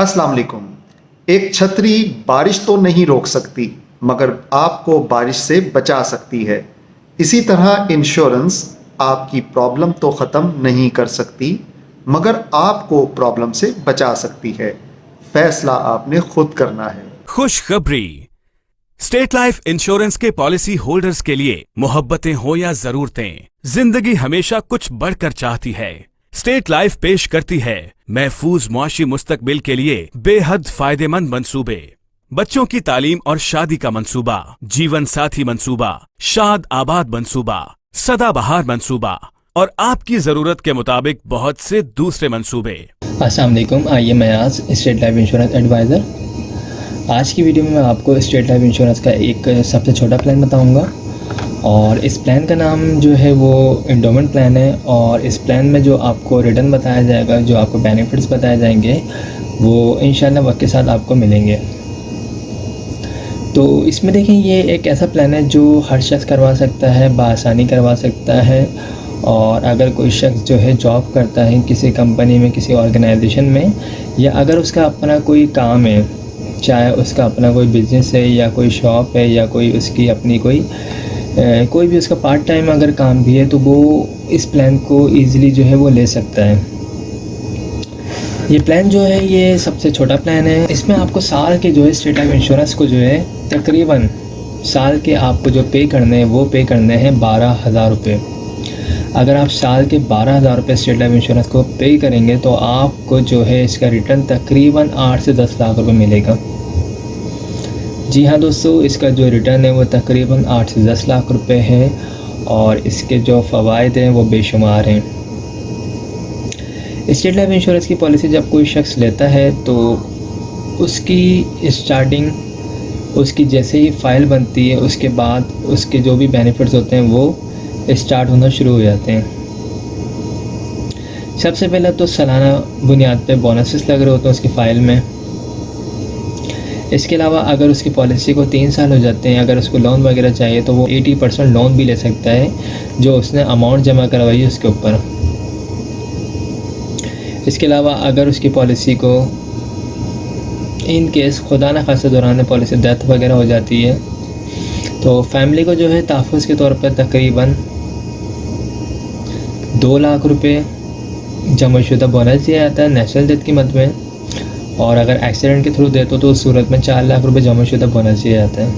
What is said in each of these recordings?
अस्सलाम वालेकुम। एक छतरी बारिश तो नहीं रोक सकती मगर आपको बारिश से बचा सकती है। इसी तरह इंश्योरेंस आपकी प्रॉब्लम तो ख़त्म नहीं कर सकती मगर आपको प्रॉब्लम से बचा सकती है। फैसला आपने खुद करना है। खुशखबरी। स्टेट लाइफ इंश्योरेंस के पॉलिसी होल्डर्स के लिए मोहब्बतें हो या जरूरतें, जिंदगी हमेशा कुछ बढ़कर चाहती है। स्टेट लाइफ पेश करती है महफूज मुआशी मुस्तकबिल के लिए बेहद फायदेमंद मंसूबे, बच्चों की तालीम और शादी का मंसूबा, जीवन साथी मंसूबा, शाद आबाद मंसूबा, सदाबहार मंसूबा और आपकी जरूरत के मुताबिक बहुत से दूसरे मंसूबे। अस्सलाम वालेकुम। आइए मैं आज स्टेट लाइफ इंश्योरेंस एडवाइज़र। आज की वीडियो में मैं आपको स्टेट लाइफ इंश्योरेंस का एक सबसे छोटा प्लान बताऊंगा और इस प्लान का नाम जो है वो एंडोमेंट प्लान है। और इस प्लान में जो आपको रिटर्न बताया जाएगा, जो आपको बेनिफिट्स बताए जाएंगे, वो इंशाल्लाह वक्त के साथ आपको मिलेंगे। तो इसमें देखें, ये एक ऐसा प्लान है जो हर शख्स करवा सकता है, बआसानी करवा सकता है। और अगर कोई शख्स जो है जॉब करता है किसी कंपनी में, किसी ऑर्गेनाइजेशन में, या अगर उसका अपना कोई काम है, चाहे उसका अपना कोई बिज़नेस है या कोई शॉप है या कोई उसकी अपनी कोई भी उसका पार्ट टाइम अगर काम भी है, तो वो इस प्लान को ईज़िली जो है वो ले सकता है। ये प्लान जो है ये सबसे छोटा प्लान है। इसमें आपको साल के जो है स्टेट लाइफ इंश्योरेंस को जो है तकरीबन साल के आपको जो पे करने हैं वो पे करने हैं 12,000 रुपये। अगर आप साल के 12,000 रुपये स्टेट लाइफ इंश्योरेंस को पे करेंगे तो आपको जो है इसका रिटर्न तकरीबन 8 से 10 लाख रुपए मिलेगा। जी हाँ दोस्तों, इसका जो रिटर्न है वो तकरीबन 8 से 10 लाख रुपए है और इसके जो फ़वाइद हैं वो बेशुमार हैं। स्टेट लाइफ इंश्योरेंस की पॉलिसी जब कोई शख्स लेता है तो उसकी स्टार्टिंग, उसकी जैसे ही फ़ाइल बनती है उसके बाद उसके जो भी बेनिफिट्स होते हैं वो स्टार्ट होना शुरू हो जाते हैं। सबसे पहले तो सालाना बुनियाद पे बोनसेस लग रहे होते हैं उसकी फ़ाइल में। इसके अलावा अगर उसकी पॉलिसी को 3 साल हो जाते हैं, अगर उसको लोन वगैरह चाहिए तो वो 80% लोन भी ले सकता है जो उसने अमाउंट जमा करवाई है उसके ऊपर। इसके अलावा अगर उसकी पॉलिसी को इन केस खुदा न खास्ता दौरान पॉलिसी डेथ वगैरह हो जाती है तो फैमिली को जो है तहफ़्फ़ुज़ के तौर पर तकरीबन 2 लाख रुपए जमाशुदा बोनस दिया जाता है नेशनल डेथ की मद में। और अगर एक्सीडेंट के थ्रू देते तो उस सूरत में 4 लाख रुपए जमाशुदा बोनस दिया जाता है।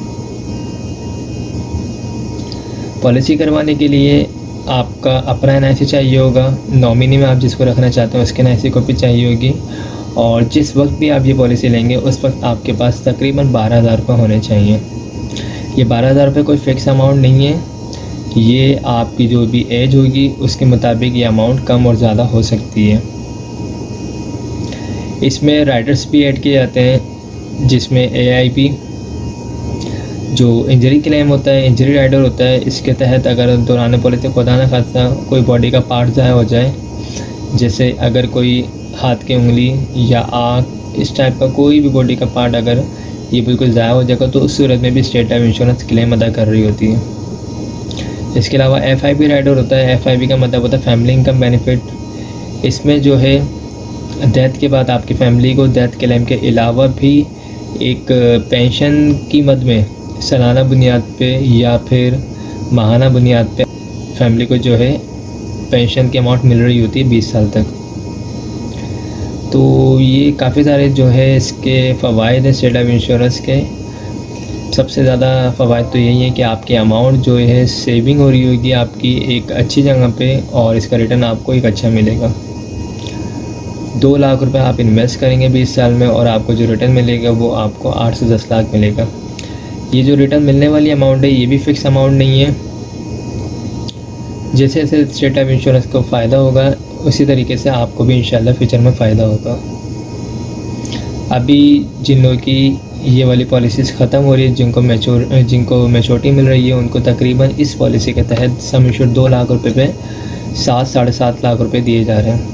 पॉलिसी करवाने के लिए आपका अपना NIC चाहिए होगा, नॉमिनी में आप जिसको रखना चाहते हैं उसके NIC कॉपी चाहिए होगी, और जिस वक्त भी आप ये पॉलिसी लेंगे उस वक्त आपके पास तकरीबन 12,000 रुपये होने चाहिए। ये 12,000 रुपये कोई फ़िक्स अमाउंट नहीं है, ये आपकी जो भी एज होगी उसके मुताबिक ये अमाउंट कम और ज़्यादा हो सकती है। इसमें राइडर्स भी ऐड किए जाते हैं जिसमें AIP जो इंजरी क्लेम होता है, इंजरी राइडर होता है, इसके तहत अगर दौरान पॉलिसी खुदा न खास्ता कोई बॉडी का पार्ट ज़ाया हो जाए, जैसे अगर कोई हाथ की उंगली या आँख, इस टाइप का कोई भी बॉडी का पार्ट अगर ये बिल्कुल ज़ाया हो जाएगा तो उस सूरत में भी स्टेट लाइफ इंश्योरेंस क्लेम अदा कर रही होती है। इसके अलावा FIP राइडर होता है। FIP का मतलब होता है फैमिली इनकम बेनिफिट। इसमें जो है डेथ के बाद आपकी फैमिली को डेथ क्लेम के अलावा भी एक पेंशन की मद में सालाना बुनियाद पे या फिर माहाना बुनियाद पे फैमिली को जो है पेंशन की अमाउंट मिल रही होती है 20 साल तक। तो ये काफ़ी सारे जो है इसके फ़वाइद हैं स्टेट लाइफ इंश्योरेंस के। सबसे ज़्यादा फ़वाइद तो यही है कि आपकी अमाउंट जो है सेविंग हो रही होगी आपकी एक अच्छी जगह पे और इसका रिटर्न आपको एक अच्छा मिलेगा। 2 लाख रुपए आप इन्वेस्ट करेंगे 20 साल में और आपको जो रिटर्न मिलेगा वो आपको 8 से 10 लाख मिलेगा। ये जो रिटर्न मिलने वाली अमाउंट है ये भी फ़िक्स अमाउंट नहीं है। जैसे जैसे स्टेट लाइफ इंश्योरेंस को फ़ायदा होगा उसी तरीके से आपको भी इंशाल्लाह फ्यूचर में फ़ायदा होगा। अभी जिन लोगों की ये वाली पॉलिसीज़ ख़त्म हो रही है, जिनको मैच्योरिटी मिल रही है, उनको तकरीबन इस पॉलिसी के तहत सम एश्योर्ड 2 लाख रुपए पे 7-7.5 लाख रुपए दिए जा रहे हैं।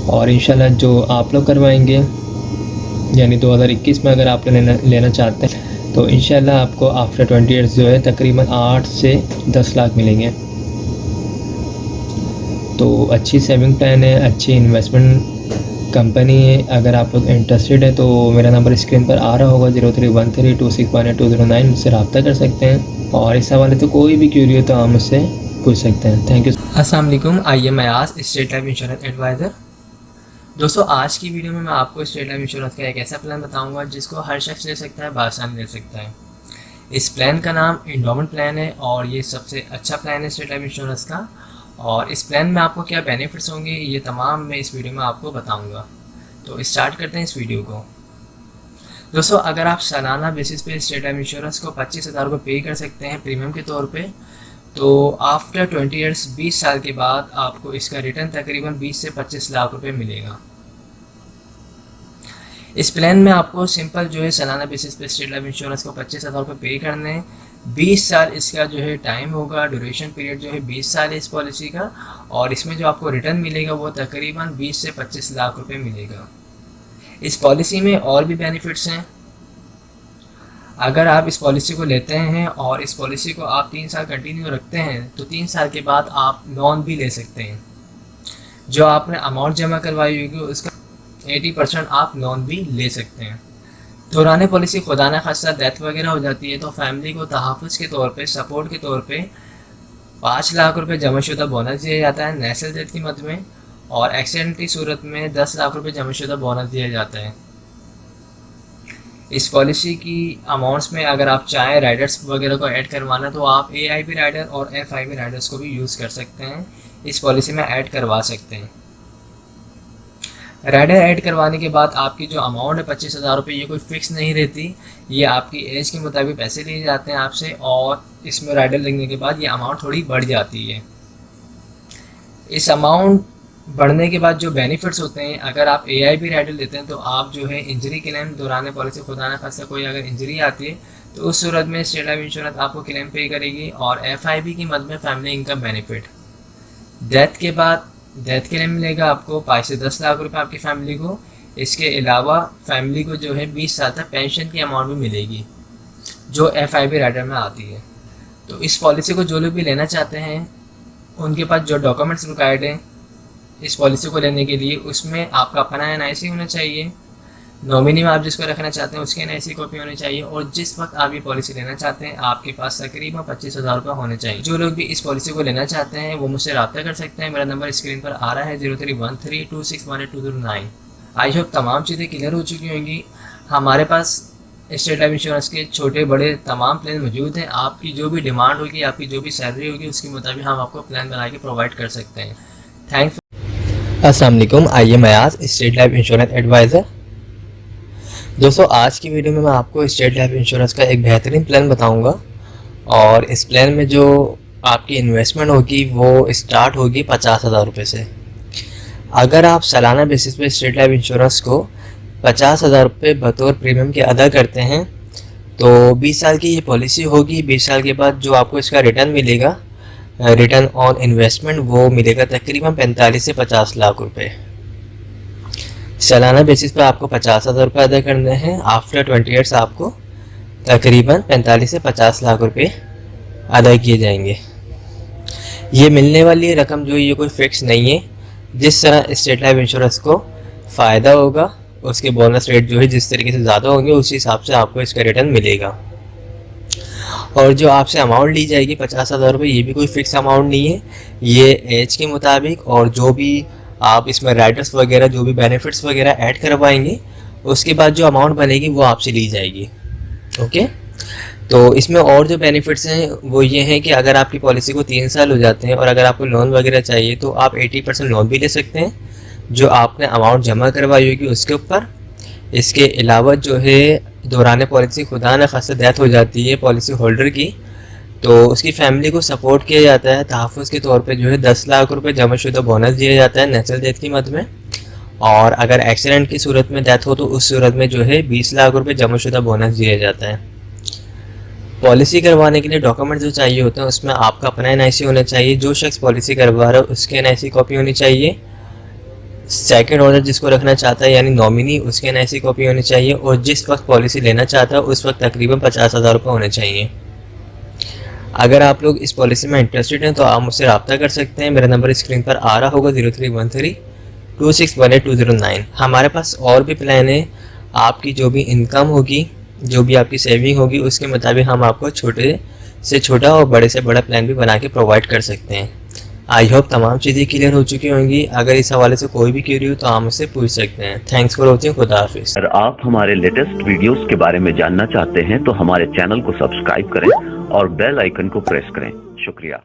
और इंशाल्लाह जो आप लोग करवाएंगे यानी 2021 में अगर आप लेना चाहते हैं तो इंशाल्लाह आपको आफ्टर 20 ईयर्स जो है तकरीबन 8 से 10 लाख मिलेंगे। तो अच्छी सेविंग प्लान है, अच्छी इन्वेस्टमेंट कंपनी है। अगर आप लोग इंटरेस्टेड हैं तो मेरा नंबर स्क्रीन पर आ रहा होगा 031326182009, मुझसे रब्ता कर सकते हैं। और इस हवाले तो कोई भी क्यूरी हो तो आप मुझसे पूछ सकते हैं। Thank you. अस्सलाम वालेकुम, आइए मैं आज स्टेट लाइफ इंश्योरेंस एडवाइज़र। दोस्तों, आज की वीडियो में मैं आपको स्टेट लाइफ इंश्योरेंस का एक ऐसा प्लान बताऊंगा जिसको हर शख्स ले सकता है, बासानी ले सकता है। इस प्लान का नाम एंडोमेंट प्लान है और ये सबसे अच्छा प्लान है स्टेट लाइफ इंश्योरेंस का। और इस प्लान में आपको क्या बेनिफिट्स होंगे ये तमाम मैं इस वीडियो में आपको बताऊंगा। तो स्टार्ट करते हैं इस वीडियो को। दोस्तों, अगर आप सालाना बेसिस पे स्टेट लाइफ इंश्योरेंस को 25,000 रुपये पे कर सकते हैं प्रीमियम के तौर पे, तो आफ्टर 20 ईयर्स 20 साल के बाद आपको इसका रिटर्न तकरीबन 20 से 25 लाख रुपए मिलेगा। इस प्लान में आपको सिंपल जो है सालाना बेसिस पे स्टेट लाइफ इंश्योरेंस को 25,000 रुपये पे करने हैं। 20 साल इसका जो है टाइम होगा, ड्यूरेशन पीरियड जो है 20 साल है इस पॉलिसी का। और इसमें जो आपको रिटर्न मिलेगा वो तकरीबन 20 से 25 लाख रुपए मिलेगा। इस पॉलिसी में और भी बेनिफिट्स हैं। अगर आप इस पॉलिसी को लेते हैं और इस पॉलिसी को आप 3 साल कंटिन्यू रखते हैं तो 3 साल के बाद आप लोन भी ले सकते हैं। जो आपने अमाउंट जमा करवाई होगी उसका 80% आप लोन भी ले सकते हैं। दौरान पॉलिसी खुदा न खास्ता डेथ वगैरह हो जाती है तो फैमिली को तहफ़्फ़ुज़ के तौर पे, सपोर्ट के तौर पे 5 लाख रुपए जमाशुदा बोनस दिया जाता है नेचुरल डेथ की मद में। और एक्सीडेंट की सूरत में 10 लाख रुपए जमाशुदा बोनस दिया जाता है। इस पॉलिसी की अमाउंट्स में अगर आप चाहें राइडर्स वगैरह को ऐड करवाना तो आप AIP राइडर और FIP राइडर्स को भी यूज़ कर सकते हैं, इस पॉलिसी में ऐड करवा सकते हैं। राइडर ऐड करवाने के बाद आपकी जो अमाउंट है 25,000 रुपये, ये कोई फ़िक्स नहीं रहती, ये आपकी एज के मुताबिक पैसे लिए जाते हैं आपसे। और इसमें राइडर लगने के बाद ये अमाउंट थोड़ी बढ़ जाती है। इस अमाउंट बढ़ने के बाद जो बेनिफिट्स होते हैं, अगर आप AIP राइडर लेते हैं तो आप जो है इंजरी क्लेम दौरान पॉलिसी खुदा न खास्ता कोई अगर इंजरी आती है तो उस सूरत में स्टेट लाइफ इंश्योरेंस आपको क्लेम पे करेगी। और FIP की मद में फैमिली इनकम बेनिफिट, डेथ के बाद डेथ क्लेम मिलेगा आपको 5 से 10 लाख रुपए आपकी फैमिली को। इसके अलावा फैमिली को जो है 20 साल तक पेंशन की अमाउंट भी मिलेगी जो FIP राइडर में आती है। तो इस पॉलिसी को जो लोग भी लेना चाहते हैं उनके पास जो डॉक्यूमेंट्स रिक्वायर्ड हैं इस पॉलिसी को लेने के लिए, उसमें आपका अपना NIC होना चाहिए, नॉमिनी में आप जिसको रखना चाहते हैं उसके NIC कॉपी होनी चाहिए, और जिस वक्त आप ये पॉलिसी लेना चाहते हैं आपके पास तकरीबन 25,000 रुपये होने चाहिए। जो लोग भी इस पॉलिसी को लेना चाहते हैं वो मुझसे रब्ता कर सकते हैं। मेरा नंबर स्क्रीन पर आ रहा है 031326182009। आई होप तमाम चीज़ें क्लियर हो चुकी होंगी। हमारे पास स्टेट लाइफ इंश्योरेंस के छोटे बड़े तमाम प्लान मौजूद हैं। आपकी जो भी डिमांड होगी, आपकी जो भी सैलरी होगी उसके मुताबिक हम आपको प्लान बना के प्रोवाइड कर सकते हैं। थैंक्स। अस्सलाम वालेकुम, आइए मैं आज स्टेट लाइफ इंश्योरेंस एडवाइज़र। दोस्तों, आज की वीडियो में मैं आपको स्टेट लाइफ इंश्योरेंस का एक बेहतरीन प्लान बताऊंगा। और इस प्लान में जो आपकी इन्वेस्टमेंट होगी वो स्टार्ट होगी 50,000 रुपये से। अगर आप सालाना बेसिस पे स्टेट लाइफ इंश्योरेंस को 50,000 रुपये बतौर प्रीमियम के अदा करते हैं तो 20 साल की ये पॉलिसी होगी। 20 साल के बाद जो आपको इसका रिटर्न मिलेगा, रिटर्न ऑन इन्वेस्टमेंट, वो मिलेगा तकरीबन 45 से 50 लाख रुपए। सालाना बेसिस पर आपको 50,000 रुपये अदा करने हैं। आफ्टर 20 ईयर्स आपको तकरीबन 45 से 50 लाख रुपए अदा किए जाएंगे। ये मिलने वाली रकम जो ये कोई फिक्स नहीं है। जिस तरह स्टेट लाइफ इंश्योरेंस को फ़ायदा होगा उसके बोनस रेट जो है जिस तरीके से ज़्यादा होंगे उस हिसाब से आपको इसका रिटर्न मिलेगा। और जो आपसे अमाउंट ली जाएगी 50,000 रुपये, ये भी कोई फ़िक्स अमाउंट नहीं है, ये एज के मुताबिक और जो भी आप इसमें राइडर्स वगैरह जो भी बेनिफिट्स वगैरह ऐड करवाएंगे उसके बाद जो अमाउंट बनेगी वो आपसे ली जाएगी। ओके, तो इसमें और जो बेनिफिट्स हैं वो ये हैं कि अगर आपकी पॉलिसी को 3 साल हो जाते हैं और अगर आपको लोन वगैरह चाहिए तो आप 80% लोन भी ले सकते हैं जो आपने अमाउंट जमा करवाई होगी उसके ऊपर। इसके अलावा जो है दौरान पॉलिसी खुदा न खास्ता डेथ हो जाती है पॉलिसी होल्डर की तो उसकी फैमिली को सपोर्ट किया जाता है, तहफ़्फ़ुज़ के तौर पे जो है 10 लाख रुपए जमाशुदा बोनस दिया जाता है नेचुरल डेथ की मद में। और अगर एक्सीडेंट की सूरत में डेथ हो तो उस सूरत में जो है 20 लाख रुपए जमाशुदा बोनस दिया जाता है। पॉलिसी करवाने के लिए डॉक्यूमेंट जो चाहिए होते हैं उसमें आपका अपना NIC होना चाहिए, जो शख्स पॉलिसी करवा रहा है उसके NIC कॉपी होनी चाहिए, सेकंड ओनर जिसको रखना चाहता है यानी नॉमिनी उसके NIC कॉपी होनी चाहिए, और जिस वक्त पॉलिसी लेना चाहता है उस वक्त तकरीबन 50,000 रुपये होने चाहिए। अगर आप लोग इस पॉलिसी में इंटरेस्टेड हैं तो आप मुझसे रब्ता कर सकते हैं। मेरा नंबर स्क्रीन पर आ रहा होगा 2618-209। हमारे पास और भी प्लान है, आपकी जो भी इनकम होगी, जो भी आपकी सेविंग होगी, उसके मुताबिक हम आपको छोटे से छोटा और बड़े से बड़ा प्लान भी बना के प्रोवाइड कर सकते हैं। आई होप तमाम चीज़ें क्लियर हो चुकी होंगी। अगर इस हवाले से कोई भी क्वेरी हो तो आप मुझसे पूछ सकते हैं। Thanks for watching. खुदा हाफिज़। अगर आप हमारे लेटेस्ट वीडियोस के बारे में जानना चाहते हैं तो हमारे चैनल को सब्सक्राइब करें और बेल आइकन को प्रेस करें। शुक्रिया।